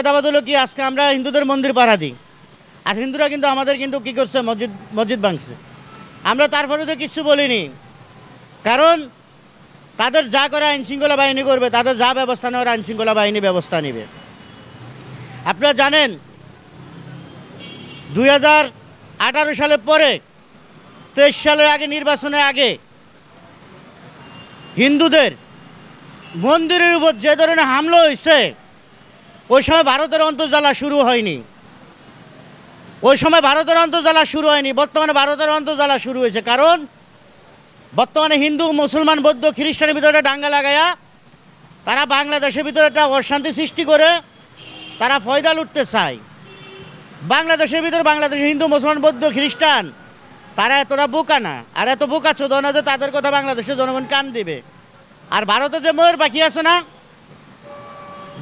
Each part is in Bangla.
দাবাদ হলো কি, আজকে আমরা হিন্দুদের মন্দির পাহারা দিই, আর হিন্দুরা কিন্তু আমাদের কিন্তু কী করছে, মসজিদ ভাঙছে। আমরা তারপরে তো কিছু বলিনি, কারণ তাদের যা করে আইনশৃঙ্খলা বাহিনী করবে, তাদের যা ব্যবস্থা নেওয়ার আইনশৃঙ্খলা বাহিনী ব্যবস্থা নেবে। আপনারা জানেন 2018 সালের পরে 23 সালের আগে, নির্বাচনের আগে হিন্দুদের মন্দিরের উপর যে ধরনের হামলা হয়েছে, ওই সময় ভারতের অন্তর্জালা শুরু হয়নি। বর্তমানে ভারতের অন্তর্জালা শুরু হয়েছে। কারণ বর্তমানে হিন্দু, মুসলমান, বৌদ্ধ, খ্রিস্টানের ভিতরে দাঙ্গা লাগাইয়া তারা বাংলাদেশের ভিতরে একটা অশান্তি সৃষ্টি করে তারা ফয়দা লুটতে চায়। বাংলাদেশের ভিতরে বাংলাদেশের হিন্দু, মুসলমান, বৌদ্ধ, খ্রিস্টান তারা এতটা বোকা না, আর এত বোকা চোদা না যে তাদের কথা বাংলাদেশের জনগণ কান দিবে। আর ভারতে যে ময়ূর পাখি আছে না,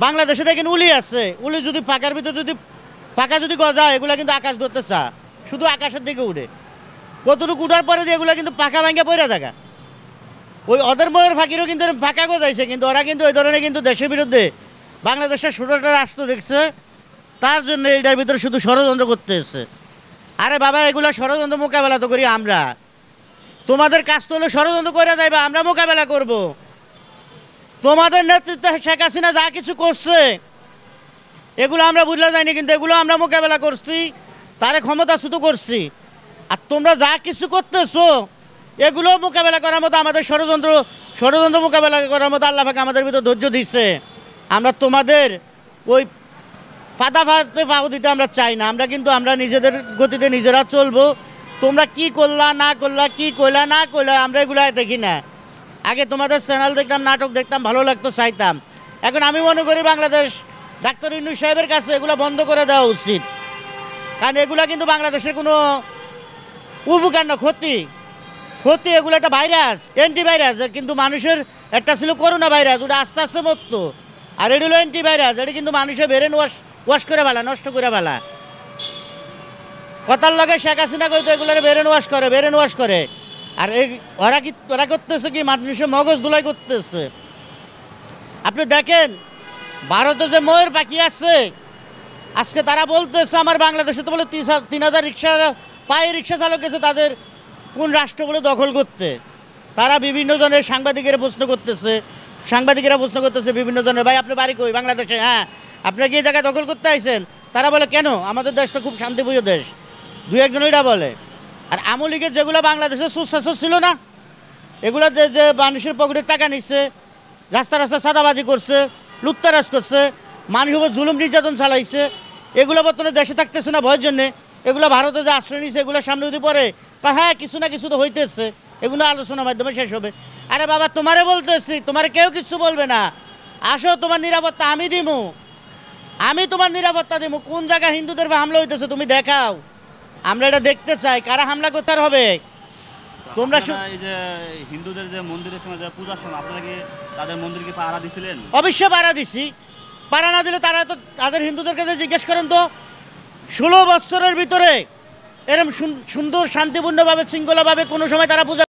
বাংলাদেশে দেখেন উলি আছে, উলি যদি পাকার ভিতরে যদি পাকা যদি গজায়, এগুলা কিন্তু আকাশ ধরতে চা, শুধু আকাশের দিকে উঠে। কতটুকু উঠার পরে দিয়ে এগুলা কিন্তু পাকা ভাঙ্গা পড়ে থাকা। ওই ওদের ময়ূর পাখিরও কিন্তু পাকা গজাইছে, কিন্তু ওরা কিন্তু ওই ধরনের কিন্তু দেশের বিরুদ্ধে বাংলাদেশের 16টা রাষ্ট্র দেখছে, তার জন্য এইটার ভিতরে শুধু ষড়যন্ত্র করতে এসছে। আরে বাবা, এগুলা ষড়যন্ত্র মোকাবেলা তো করি আমরা, তোমাদের কাজ তো হলো ষড়যন্ত্র করে যাইবা, আমরা মোকাবেলা করব। তোমাদের নেতৃত্বে শেখ হাসিনা যা কিছু করছে এগুলো আমরা বুঝলে যাইনি, কিন্তু এগুলো আমরা মোকাবেলা করছি, তারে ক্ষমতাচ্যুত করছি। আর তোমরা যা কিছু করতেছো এগুলো মোকাবেলা করার মতো আমাদের ষড়যন্ত্র মোকাবেলা করার মতো আল্লাহ পাক আমাদের ভিতরে ধৈর্য দিচ্ছে। আমরা তোমাদের ওই ফাঁদে পাও দিতে আমরা চাই না। আমরা নিজেদের গতিতে নিজেরা চলবো। তোমরা কি করলা না করলা, কি কইলা না কইলা, আমরা এগুলো দেখি না। আগে তোমাদের চ্যানেল দেখতাম, নাটক দেখতাম, ভালো লাগতো, চাইতাম। এখন আমি মনে করি বাংলাদেশ ডাক্তার ইউনূস সাহেবের কাছে এগুলো বন্ধ করে দেওয়া উচিত। কারণ এগুলা কিন্তু বাংলাদেশের কোনো উপকার না, ক্ষতি। এগুলো একটা ভাইরাস, অ্যান্টিভাইরাস। কিন্তু মানুষের একটা ছিল করোনা ভাইরাস, ওটা আস্তে আস্তে মরতো। আর এটা হলো অ্যান্টিভাইরাস, এটা কিন্তু মানুষের ব্রেন ওয়াশ করে ফেলা, নষ্ট করে ফেলা। কথার লগে শেখ হাসিনা কইতো এগুলোর ব্রেন ওয়াশ করে। আর ওরা করতেছে কি, মানুষের মগজ ধুলাই করতেছে। আপনি দেখেন ভারতে যে ময়ূর পাখি আছে, আজকে তারা বলতেছে আমার বাংলাদেশে তো বলে 3000 রিক্সা চালক গেছে তাদের কোন রাষ্ট্র বলে দখল করতে। তারা বিভিন্ন জনের সাংবাদিকেরা প্রশ্ন করতেছে বিভিন্ন জনের, ভাই আপনি বাড়ি কই? বাংলাদেশে। হ্যাঁ, আপনারা কি এই জায়গায় দখল করতে আইছেন? তারা বলে কেন, আমাদের দেশটা খুব শান্তিপ্রিয় দেশ, দু একজন ওইটা বলে। আর আওয়ামী লীগের যেগুলো বাংলাদেশে সুশাসন ছিল না, এগুলো যে মানুষের পকেটের টাকা নিচ্ছে, রাস্তা সাদাবাজি করছে, লুটতারাজ করছে, মানুষের উপর জুলুম নির্যাতন চালাইছে, এগুলো বর্তমানে দেশে থাকতেছে না ভয়ের জন্যে। এগুলো ভারতে যে আশ্রয় নিচ্ছে, এগুলো সামনে যদি পড়ে তা হ্যাঁ কিছু না কিছু তো হইতেছে, এগুলো আলোচনার মাধ্যমে শেষ হবে। আরে বাবা, তোমারে বলতেছি, তোমার কেউ কিছু বলবে না, আসো, তোমার নিরাপত্তা আমি তোমার নিরাপত্তা দিমু। কোন জায়গায় হিন্দুদের হামলা হইতেছে তুমি দেখাও, আমরা এটা দেখতে চাই, কারা হামলা করতে হবে। তোমরা এই যে হিন্দুদের যে মন্দিরের সময় পূজার সময় আপনারা কি তাদের মন্দিরকে পাহারা দিছিলেন? অবশ্যই পাহারা দিছি। পাহারা না দিলে তারা তো তাদের হিন্দুদের কাছে জিজ্ঞেস করেন তো, 16 বছরের ভিতরে এরকম সুন্দর শান্তিপূর্ণভাবে শৃঙ্খলাভাবে কোনো সময় তারা পূজা